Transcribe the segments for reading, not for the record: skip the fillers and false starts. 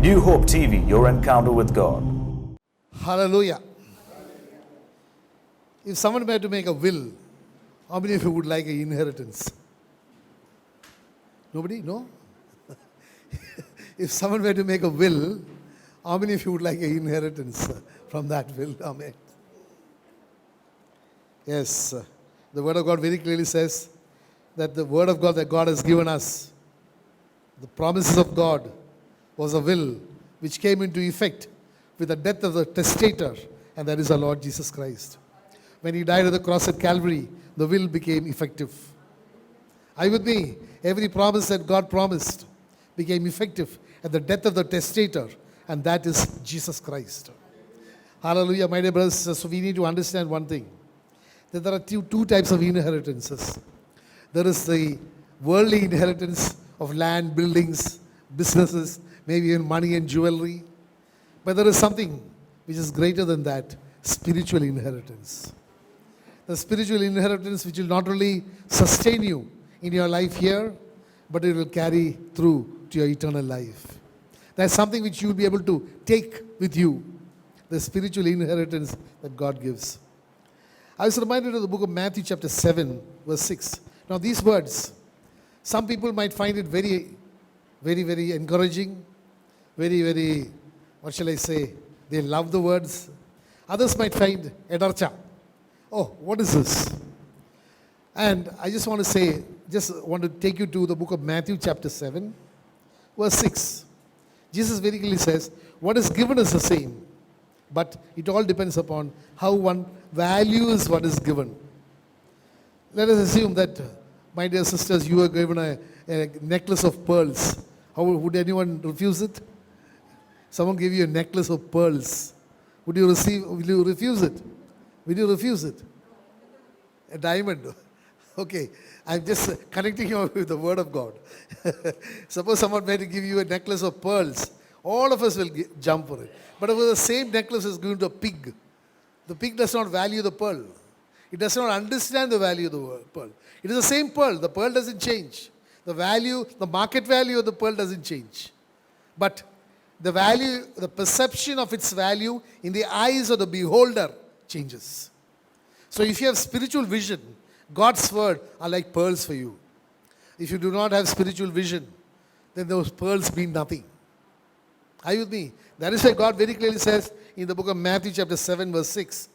New Hope TV, your encounter with God. Hallelujah. If someone were to make a will, how many of you would like an inheritance? Nobody? No? If someone were to make a will, how many of you would like an inheritance from that will? Amen. Yes, the Word of God very clearly says that the Word of God that God has given us, the promises of God, was a will which came into effect with the death of the testator, and that is our Lord Jesus Christ. When He died on the cross at Calvary, the will became effective. Are you with me? Every promise that God promised became effective at the death of the testator, and that is Jesus Christ. Hallelujah, my dear brothers. So we need to understand one thing, that there are two types of inheritances. There is the worldly inheritance of land, buildings, businesses, maybe even money and jewelry. But there is something which is greater than that, spiritual inheritance. The spiritual inheritance which will not only sustain you in your life here, but it will carry through to your eternal life. That's something which you will be able to take with you, the spiritual inheritance that God gives. I was reminded of the book of Matthew chapter 7, verse 6. Now these words, some people might find it very, very, very encouraging, very, very, what shall I say, they love the words. Others might find edarcha. Oh, what is this? And I just want to take you to the book of Matthew chapter 7, verse 6. Jesus very clearly says, what is given is the same, but it all depends upon how one values what is given. Let us assume that, my dear sisters, you were given a necklace of pearls. How would anyone refuse it? Someone gave you a necklace of pearls. Will you refuse it? Will you refuse it? A diamond. Okay, I'm just connecting you with the Word of God. Suppose someone were to give you a necklace of pearls, all of us will jump for it. But if the same necklace is given to a pig, the pig does not value the pearl. It does not understand the value of the pearl. It is the same pearl. The pearl doesn't change. The value, the market value of the pearl doesn't change. But the value, the perception of its value in the eyes of the beholder changes. So if you have spiritual vision, God's word are like pearls for you. If you do not have spiritual vision, then those pearls mean nothing. Are you with me? That is why God very clearly says in the book of Matthew chapter 7 verse 6,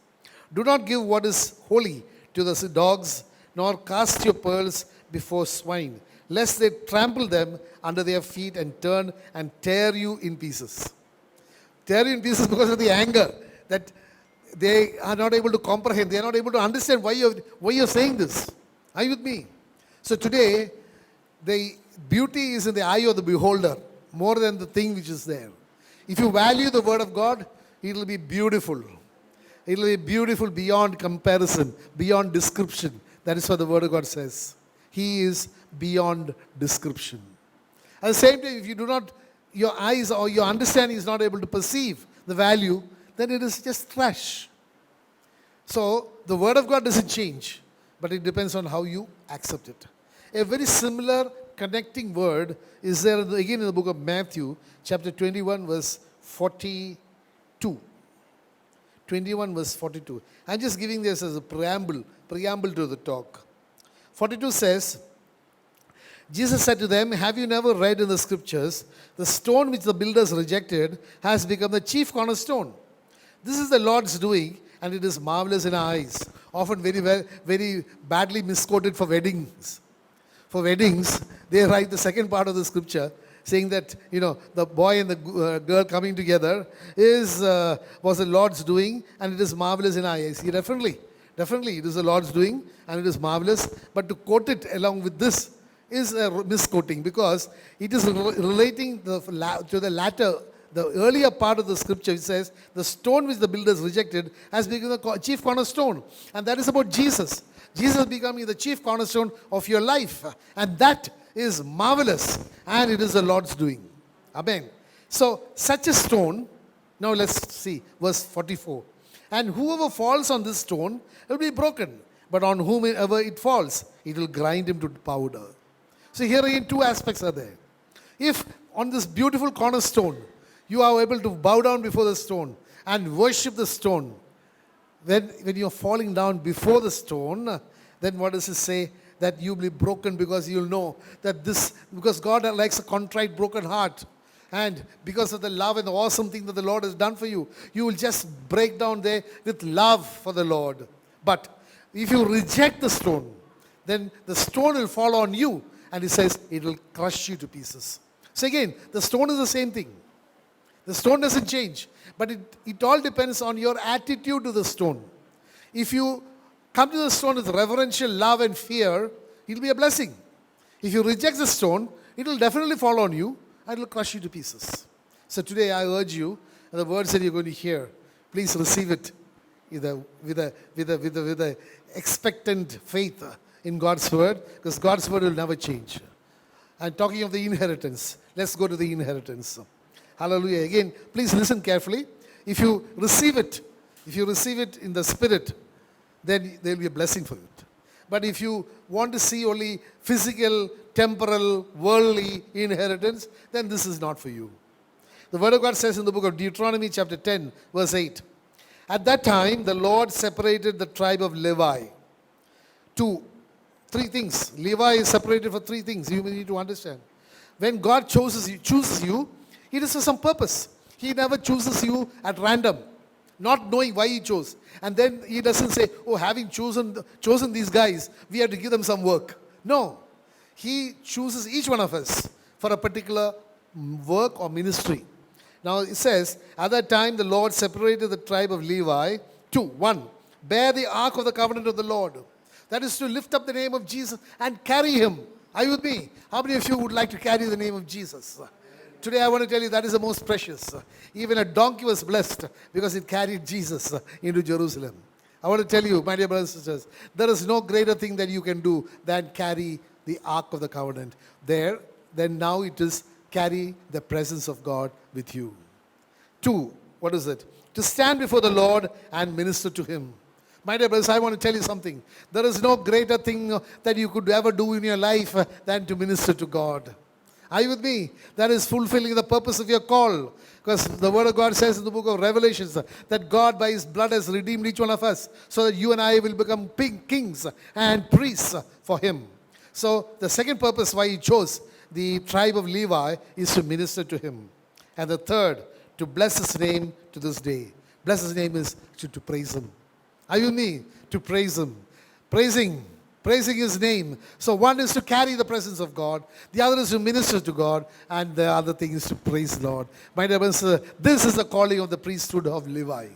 do not give what is holy to the dogs, nor cast your pearls before swine, lest they trample them under their feet and turn and tear you in pieces. Tear you in pieces because of the anger that they are not able to comprehend. They are not able to understand why you're saying this. Are you with me? So today, the beauty is in the eye of the beholder more than the thing which is there. If you value the Word of God, it will be beautiful. It will be beautiful beyond comparison, beyond description. That is what the Word of God says. He is beyond description. At the same time, if you do not, your eyes or your understanding is not able to perceive the value, then it is just trash. So, the Word of God doesn't change, but it depends on how you accept it. A very similar connecting word is there again in the book of Matthew, chapter 21, verse 42. 21, verse 42. I'm just giving this as a preamble to the talk. 42 says, Jesus said to them, have you never read in the scriptures, the stone which the builders rejected has become the chief cornerstone. This is the Lord's doing, and it is marvelous in our eyes. Often very badly misquoted for weddings. For weddings, they write the second part of the scripture, saying that, the boy and the girl coming together was the Lord's doing, and it is marvelous in our eyes. Definitely, it is the Lord's doing, and it is marvelous. But to quote it along with this is a misquoting, because it is relating to the latter. The earlier part of the scripture, it says, the stone which the builders rejected has become the chief cornerstone. And that is about Jesus. Jesus becoming the chief cornerstone of your life. And that is marvelous. And it is the Lord's doing. Amen. So, such a stone, now let's see, verse 44. And whoever falls on this stone will be broken. But on whomever it falls, it will grind him to powder. So here again, two aspects are there. If on this beautiful cornerstone, you are able to bow down before the stone and worship the stone. When you're falling down before the stone, then what does it say? That you'll be broken, because you'll know that because God likes a contrite, broken heart. And because of the love and the awesome thing that the Lord has done for you, you will just break down there with love for the Lord. But if you reject the stone, then the stone will fall on you, and it says it will crush you to pieces. So again, the stone is the same thing. The stone doesn't change, but it all depends on your attitude to the stone. If you come to the stone with reverential love and fear, it will be a blessing. If you reject the stone, it will definitely fall on you and it will crush you to pieces. So today I urge you, the words that you're going to hear, please receive it with a expectant faith in God's word, because God's word will never change. And talking of the inheritance, let's go to the inheritance. Hallelujah. Again, please listen carefully. If you receive it in the Spirit, then there will be a blessing for it. But if you want to see only physical, temporal, worldly inheritance, then this is not for you. The Word of God says in the book of Deuteronomy chapter 10, verse 8, at that time the Lord separated the tribe of Levi to three things. Levi is separated for three things. You need to understand. When God chooses you, it is for some purpose. He never chooses you at random, not knowing why He chose. And then He doesn't say, oh, having chosen these guys, we have to give them some work. No. He chooses each one of us for a particular work or ministry. Now it says, at that time the Lord separated the tribe of Levi to, one, bear the ark of the covenant of the Lord. That is to lift up the name of Jesus and carry Him. Are you with me? How many of you would like to carry the name of Jesus? Today I want to tell you that is the most precious. Even a donkey was blessed because it carried Jesus into Jerusalem. I want to tell you, my dear brothers and sisters, there is no greater thing that you can do than carry the Ark of the Covenant. Then now it is carry the presence of God with you. Two, what is it? To stand before the Lord and minister to Him. My dear brothers, I want to tell you something. There is no greater thing that you could ever do in your life than to minister to God. Are you with me? That is fulfilling the purpose of your call. Because the Word of God says in the book of Revelations that God by His blood has redeemed each one of us so that you and I will become kings and priests for Him. So the second purpose why He chose the tribe of Levi is to minister to Him. And the third, to bless His name to this day. Bless His name is to praise Him. Are you with me? To praise Him. Praising His name. So one is to carry the presence of God, the other is to minister to God, and the other thing is to praise the Lord. My dear brothers, this is the calling of the priesthood of Levi.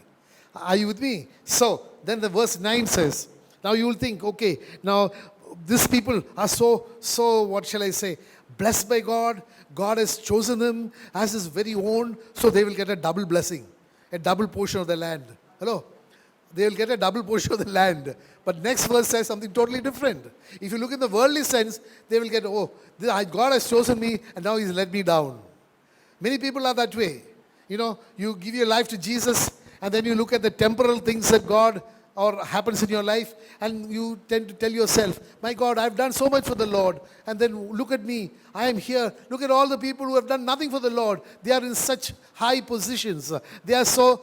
Are you with me? So then the verse 9 says, now you will think, okay, now these people are so what shall I say, blessed by God. God has chosen them as His very own, so they will get a double blessing, a double portion of the land. Hello? They will get a double portion of the land. But next verse says something totally different. If you look in the worldly sense, they will get, God has chosen me and now He's let me down. Many people are that way. You give your life to Jesus and then you look at the temporal things that God or happens in your life and you tend to tell yourself, my God, I've done so much for the Lord. And then look at me. I am here. Look at all the people who have done nothing for the Lord. They are in such high positions. They are so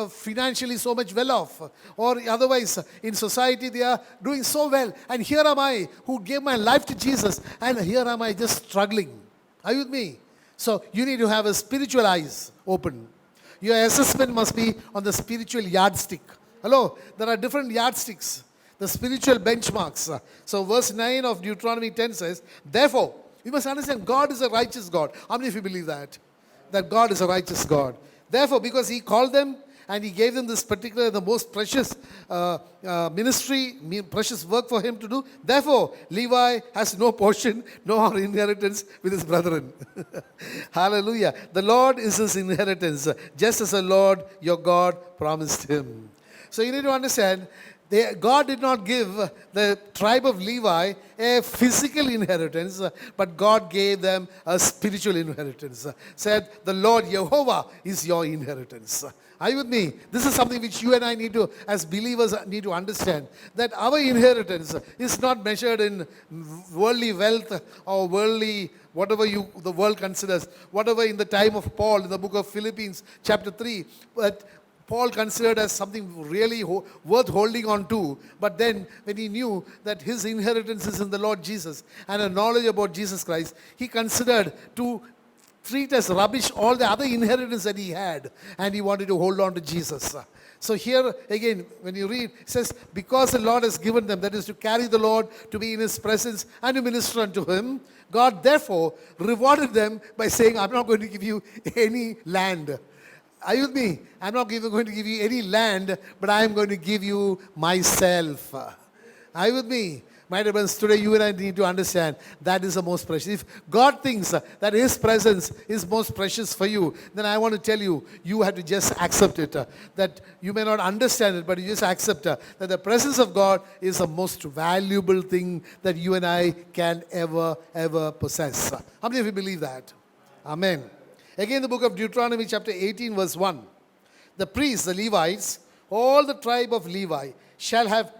financially so much well off. Or otherwise, in society, they are doing so well. And here am I, who gave my life to Jesus. And here am I just struggling. Are you with me? So you need to have a spiritual eyes open. Your assessment must be on the spiritual yardstick. Hello, there are different yardsticks, the spiritual benchmarks. So verse 9 of Deuteronomy 10 says, therefore, you must understand God is a righteous God. How many of you believe that? That God is a righteous God. Therefore, because He called them and He gave them this particular, the most precious ministry, precious work for Him to do. Therefore, Levi has no portion, nor inheritance with his brethren. Hallelujah. The Lord is his inheritance, just as the Lord your God promised him. So you need to understand, God did not give the tribe of Levi a physical inheritance, but God gave them a spiritual inheritance. Said, the Lord Jehovah is your inheritance. Are you with me? This is something which you and I need to, as believers, need to understand. That our inheritance is not measured in worldly wealth or worldly, whatever the world considers. Whatever in the time of Paul, in the book of Philippians, chapter 3, but Paul considered as something really worth holding on to. But then when he knew that his inheritance is in the Lord Jesus and a knowledge about Jesus Christ, he considered to treat as rubbish all the other inheritance that he had, and he wanted to hold on to Jesus. So here again, when you read, it says, because the Lord has given them, that is to carry the Lord, to be in his presence and to minister unto him, God therefore rewarded them by saying, I'm not going to give you any land. Are you with me? I'm not going to give you any land, but I am going to give you myself. Are you with me? My dear friends, today you and I need to understand that is the most precious. If God thinks that his presence is most precious for you, then I want to tell you, you have to just accept it. That you may not understand it, but you just accept that the presence of God is the most valuable thing that you and I can ever possess. How many of you believe that? Amen. Again, the book of Deuteronomy chapter 18 verse 1. The priests, the Levites, all the tribe of Levi shall have,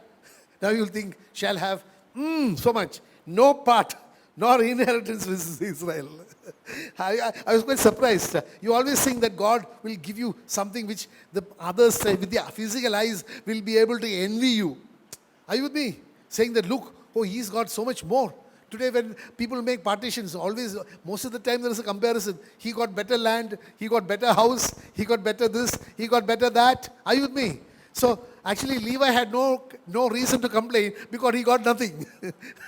now you'll think, shall have so much, no part nor inheritance with Israel. I was quite surprised. You always think that God will give you something which the others with their physical eyes will be able to envy you. Are you with me? Saying that, look, oh, he's got so much more. Today when people make partitions, always, most of the time there is a comparison. He got better land, he got better house, he got better this, he got better that. Are you with me? So actually Levi had no reason to complain because he got nothing.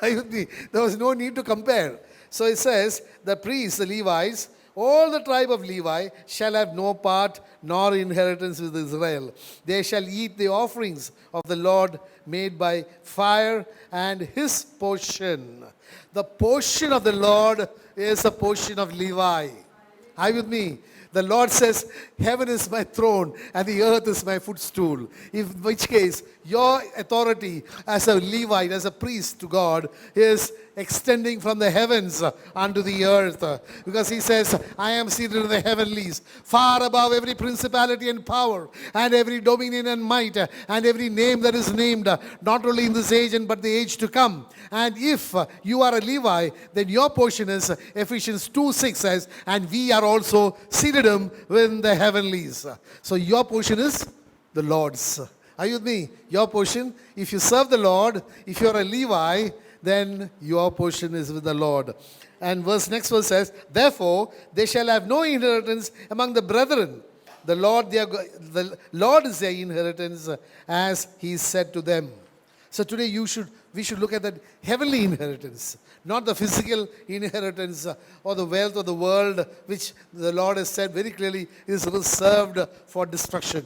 Are you with me? There was no need to compare. So it says, the priests, the Levites, all the tribe of Levi shall have no part nor inheritance with Israel. They shall eat the offerings of the Lord made by fire, and his portion. The portion of the Lord is a portion of Levi. Are you with me? The Lord says, heaven is my throne and the earth is my footstool. In which case, your authority as a Levite, as a priest to God, is extending from the heavens unto the earth. Because he says, I am seated in the heavenlies, far above every principality and power, and every dominion and might, and every name that is named, not only in this age, but the age to come. And if you are a Levi, then your portion is, Ephesians 2:6 says, and we are also seated in the heavenlies. So your portion is the Lord's. Are you with me? Your portion, if you serve the Lord, if you are a Levi, then your portion is with the Lord. And next verse says, therefore they shall have no inheritance among the brethren. The Lord is their inheritance, as he said to them. So today we should look at that heavenly inheritance, not the physical inheritance or the wealth of the world, which the Lord has said very clearly is reserved for destruction.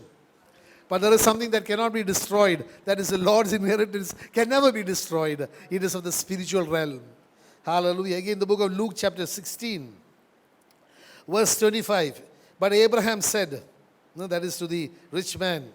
But there is something that cannot be destroyed. That is the Lord's inheritance, can never be destroyed. It is of the spiritual realm. Hallelujah. Again, the book of Luke chapter 16, verse 25. But Abraham said, that is to the rich man,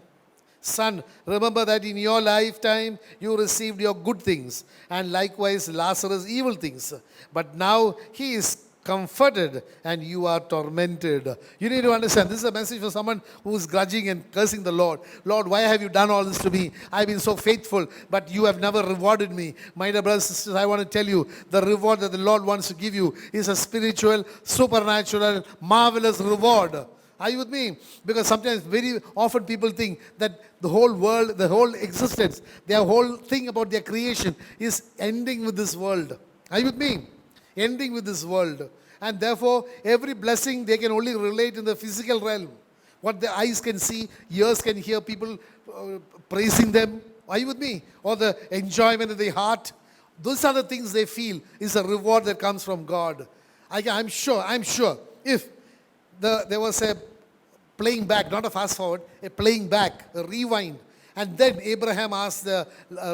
son, remember that in your lifetime you received your good things, and likewise Lazarus evil things. But now he is comforted and you are tormented. You need to understand, this is a message for someone who is grudging and cursing the Lord. Lord, why have you done all this to me? I've been so faithful, but you have never rewarded me. My dear brothers and sisters, I want to tell you, the reward that the Lord wants to give you is a spiritual, supernatural, marvelous reward. Are you with me? Because sometimes, very often people think that the whole world, the whole existence, their whole thing about their creation is ending with this world. Are you with me? Ending with this world. And therefore, every blessing they can only relate in the physical realm. What the eyes can see, ears can hear people praising them. Are you with me? Or the enjoyment of the heart. Those are the things they feel is a reward that comes from God. I'm sure, if there was a playing back, not a fast forward, a playing back, a rewind. And then Abraham asked the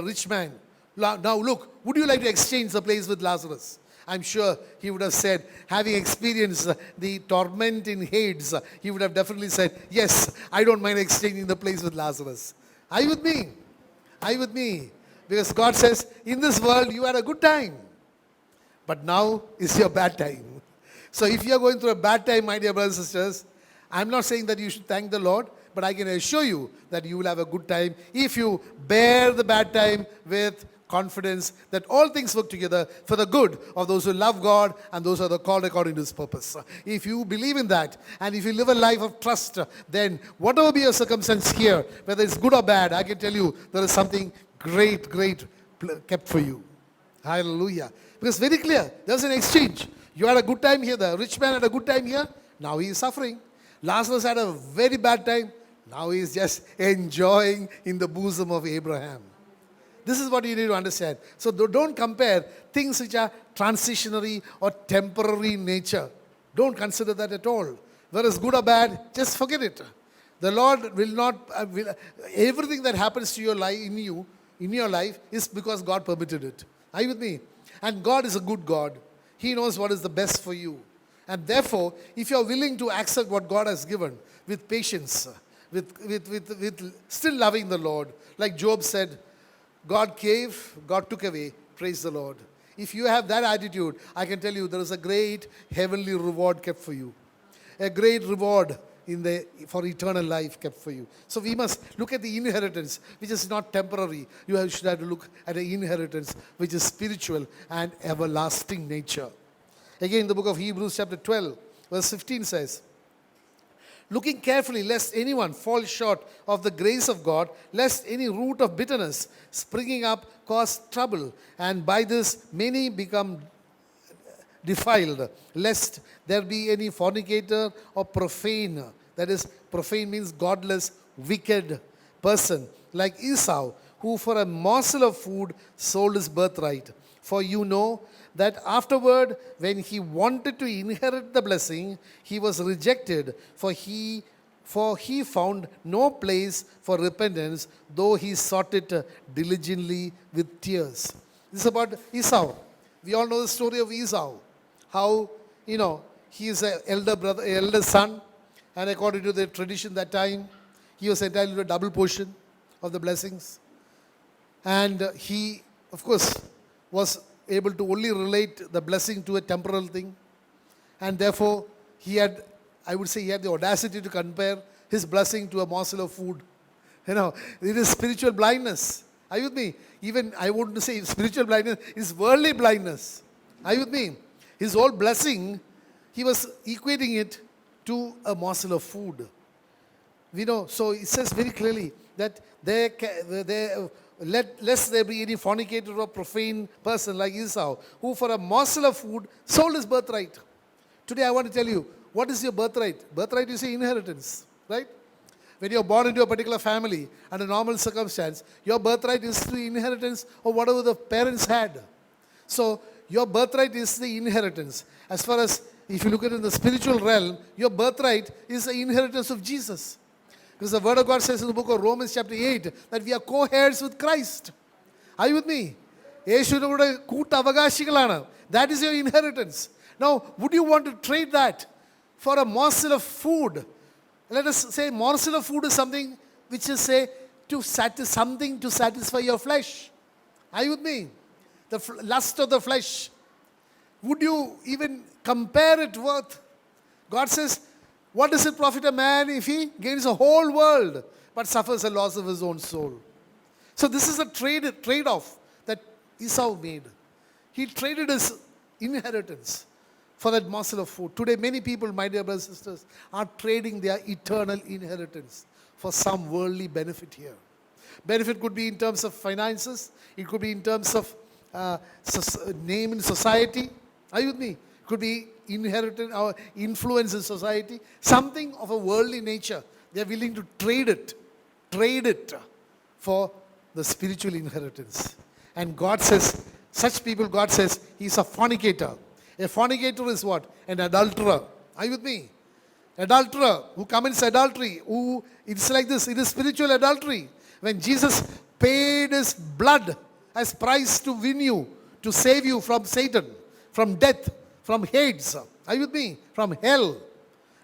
rich man, now look, would you like to exchange the place with Lazarus? I'm sure he would have said, having experienced the torment in Hades, he would have definitely said, yes, I don't mind exchanging the place with Lazarus. Are you with me? Are you with me? Because God says, in this world you had a good time. But now is your bad time. So if you are going through a bad time, my dear brothers and sisters, I'm not saying that you should thank the Lord, but I can assure you that you will have a good time if you bear the bad time with confidence that all things work together for the good of those who love God and those who are called according to His purpose. If you believe in that, and if you live a life of trust, then whatever be your circumstance here, whether it's good or bad, I can tell you there is something great kept for you. Hallelujah. Because very clear, there's an exchange. You had a good time here, the rich man had a good time here, now he is suffering. Lazarus had a very bad time, now he is just enjoying in the bosom of Abraham. This is what you need to understand. So don't compare things which are transitionary or temporary in nature. Don't consider that at all. Whether it's good or bad, just forget it. The Lord will not, everything that happens to your life, in your life, is because God permitted it. Are you with me? And God is a good God. He knows what is the best for you. And therefore, if you are willing to accept what God has given with patience, with still loving the Lord, like Job said, God gave, God took away, praise the Lord. If you have that attitude, I can tell you there is a great heavenly reward kept for you. A great reward for eternal life kept for you. So we must look at the inheritance, which is not temporary. You should have to look at the inheritance, which is spiritual and everlasting nature. Again, the book of Hebrews chapter 12, verse 15 says, looking carefully lest anyone fall short of the grace of God, lest any root of bitterness springing up cause trouble, and by this many become defiled, lest there be any fornicator or profane, that is, profane means godless, wicked person, like Esau, who for a morsel of food sold his birthright. For you know that afterward, when he wanted to inherit the blessing, he was rejected, for he found no place for repentance, though he sought it diligently with tears. This is about Esau. We all know the story of Esau. How, he is an elder son, and according to the tradition that time, he was entitled to a double portion of the blessings. And he, of course, was able to only relate the blessing to a temporal thing. And therefore, he had the audacity to compare his blessing to a morsel of food. It is spiritual blindness. Are you with me? Even, I wouldn't say spiritual blindness, it's worldly blindness. Are you with me? His whole blessing, he was equating it to a morsel of food. So it says very clearly that lest there be any fornicator or profane person like Esau, who for a morsel of food sold his birthright. Today I want to tell you, what is your birthright? Birthright is your inheritance, right? When you're born into a particular family under normal circumstance, your birthright is the inheritance of whatever the parents had. So your birthright is the inheritance. As far as, if you look at it in the spiritual realm, your birthright is the inheritance of Jesus. Because the Word of God says in the book of Romans chapter 8 that we are co-heirs with Christ. Are you with me? That is your inheritance. Now, would you want to trade that for a morsel of food? Let us say morsel of food is something which is something to satisfy your flesh. Are you with me? The lust of the flesh. Would you even compare it with? God says, what does it profit a man if he gains the whole world but suffers a loss of his own soul? So this is a trade-off that Esau made. He traded his inheritance for that morsel of food. Today many people, my dear brothers and sisters, are trading their eternal inheritance for some worldly benefit here. Benefit could be in terms of finances. It could be in terms of name in society. Are you with me? It could be inherited or influence in society. Something of a worldly nature. They are willing to trade it for the spiritual inheritance. And God says, such people, God says, he's a fornicator. A fornicator is what? An adulterer. Are you with me? Adulterer who commits adultery. It's like this. It is spiritual adultery. When Jesus paid his blood as price to win you, to save you from Satan, from death, from Hades. Are you with me? From hell.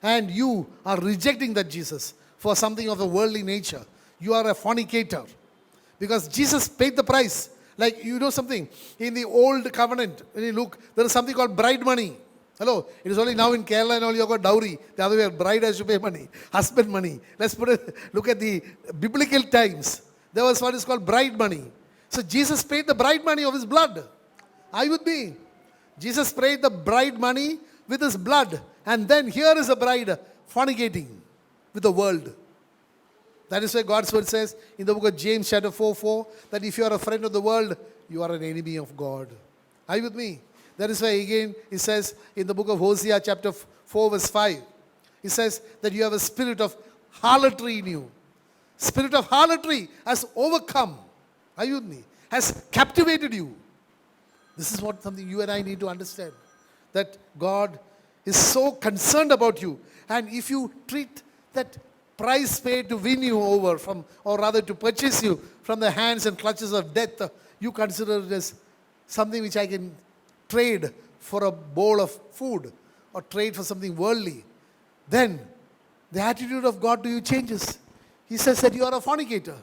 And you are rejecting that Jesus for something of a worldly nature. You are a fornicator. Because Jesus paid the price. Like, you know something, in the old covenant, when you look, there is something called bride money. Hello, it is only now in Kerala and all you have got dowry. The other way, bride has to pay money, husband money. Let's put it, look at the biblical times. There was what is called bride money. So Jesus paid the bride money of his blood. Are you with me? Jesus paid the bride money with his blood. And then here is a bride fornicating with the world. That is why God's word says in the book of James chapter 4:4 that if you are a friend of the world, you are an enemy of God. Are you with me? That is why again it says in the book of Hosea chapter 4 verse 5, it says that you have a spirit of harlotry in you. Spirit of harlotry has overcome. Are you with me? Has captivated you. This is what something you and I need to understand. That God is so concerned about you. And if you treat that price paid to win you over from, or rather to purchase you from the hands and clutches of death, you consider it as something which I can trade for a bowl of food or trade for something worldly, then the attitude of God to you changes. He says that you are a fornicator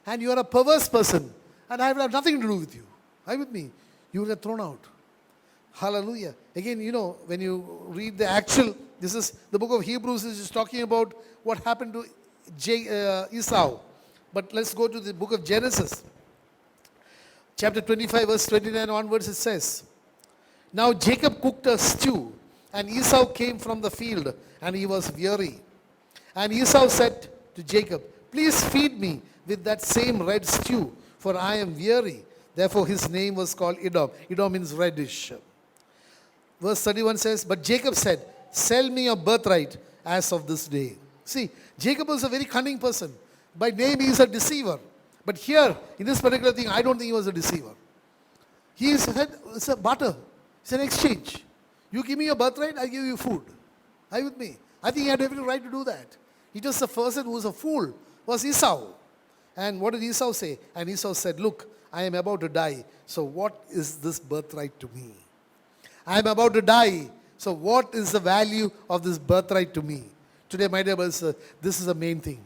and you are a perverse person and I will have nothing to do with you. Are you with me? You will get thrown out. Hallelujah. Again, you know, when you read the actual, this is the book of Hebrews is just talking about what happened to Esau. But let's go to the book of Genesis. Chapter 25 verse 29 onwards it says, now Jacob cooked a stew and Esau came from the field and he was weary. And Esau said to Jacob, please feed me with that same red stew, for I am weary. Therefore his name was called Edom. Edom means reddish. Verse 31 says, but Jacob said, sell me your birthright as of this day. See, Jacob was a very cunning person. By name he is a deceiver. But here, in this particular thing, I don't think he was a deceiver. He said, it's a barter. It's an exchange. You give me your birthright, I give you food. Are you with me? I think he had every right to do that. It was the person who was a fool, was Esau. And what did Esau say? And Esau said, look, I am about to die. So what is this birthright to me? I am about to die. So what is the value of this birthright to me? Today, my dear brothers, this is the main thing.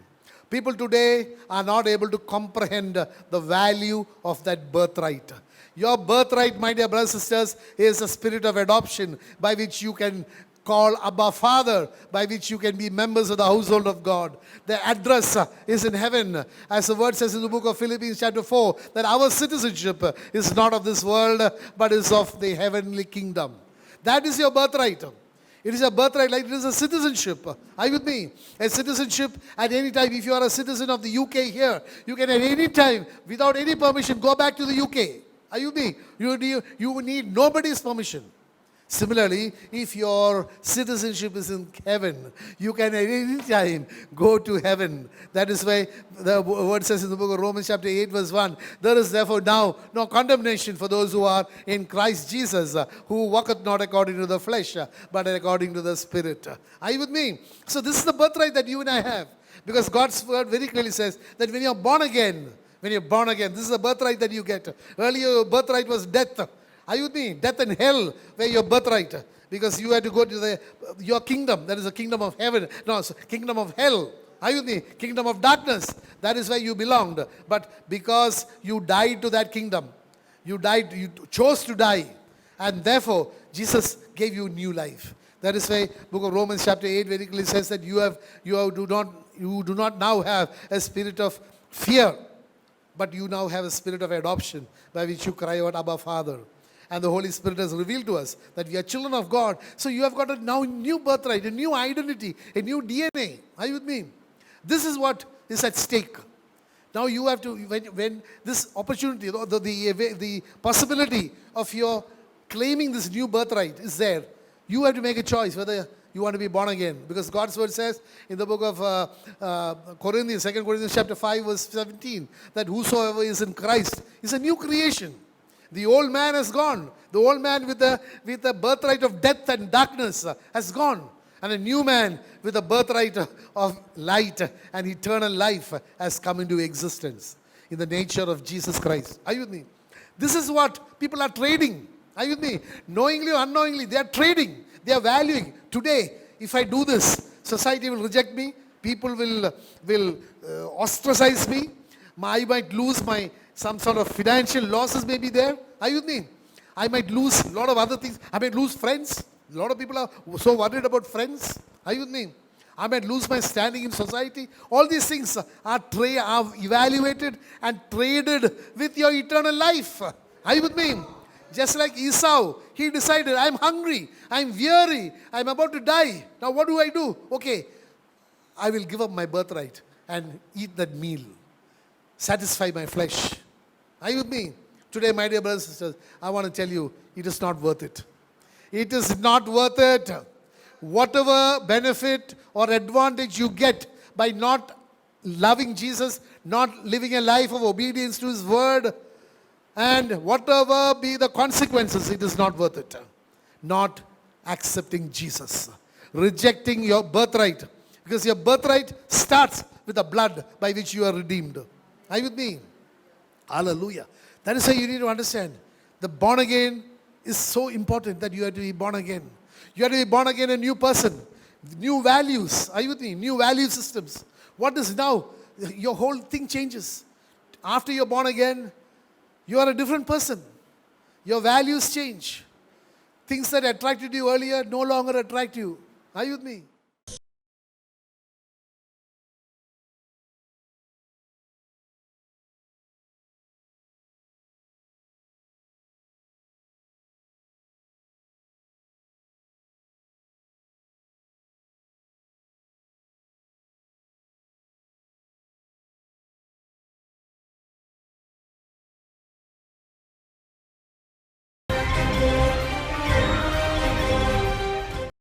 People today are not able to comprehend the value of that birthright. Your birthright, my dear brothers and sisters, is a spirit of adoption by which you can call Abba Father, by which you can be members of the household of God. The address is in heaven. As the word says in the book of Philippians chapter 4, that our citizenship is not of this world, but is of the heavenly kingdom. That is your birthright. It is a birthright, like it is a citizenship. Are you with me? A citizenship at any time. If you are a citizen of the UK here, you can at any time, without any permission, go back to the UK. Are you with me? You need nobody's permission. Similarly, if your citizenship is in heaven, you can at any time go to heaven. That is why the word says in the book of Romans chapter 8 verse 1, there is therefore now no condemnation for those who are in Christ Jesus, who walketh not according to the flesh, but according to the Spirit. Are you with me? So this is the birthright that you and I have. Because God's word very clearly says that when you're born again, this is the birthright that you get. Earlier your birthright was death. Are you with me? Death and hell were your birthright. Because you had to go to your kingdom. That is the kingdom of heaven. No, kingdom of hell. Are you with me? Kingdom of darkness. That is where you belonged. But because you died to that kingdom, you chose to die. And therefore, Jesus gave you new life. That is why book of Romans chapter 8 very clearly says that you do not now have a spirit of fear, but you now have a spirit of adoption by which you cry out, Abba, Father. And the Holy Spirit has revealed to us that we are children of God. So you have got a now new birthright, a new identity, a new DNA. Are you with me? This is what is at stake. Now you have to, when this opportunity, the possibility of your claiming this new birthright is there, you have to make a choice whether you want to be born again. Because God's word says in the book of Corinthians, 2 Corinthians chapter 5 verse 17, that whosoever is in Christ is a new creation. The old man has gone. The old man with the birthright of death and darkness has gone. And a new man with a birthright of light and eternal life has come into existence in the nature of Jesus Christ. Are you with me? This is what people are trading. Are you with me? Knowingly or unknowingly, they are trading. They are valuing. Today, if I do this, society will reject me. People will ostracize me. I might lose some sort of financial losses may be there. Are you with me? I might lose a lot of other things. I might lose friends. A lot of people are so worried about friends. Are you with me? I might lose my standing in society. All these things are evaluated and traded with your eternal life. Are you with me? Just like Esau, he decided, I'm hungry, I'm weary, I'm about to die. Now what do? Okay, I will give up my birthright and eat that meal. Satisfy my flesh. Are you with me? Today, my dear brothers and sisters, I want to tell you, it is not worth it. It is not worth it. Whatever benefit or advantage you get by not loving Jesus, not living a life of obedience to His word, and whatever be the consequences, it is not worth it. Not accepting Jesus. Rejecting your birthright. Because your birthright starts with the blood by which you are redeemed. Are you with me? Hallelujah. That is why you need to understand. The born again is so important that you have to be born again. You have to be born again a new person. New values. Are you with me? New value systems. What is now? Your whole thing changes. After you're born again, you are a different person. Your values change. Things that attracted you earlier no longer attract you. Are you with me?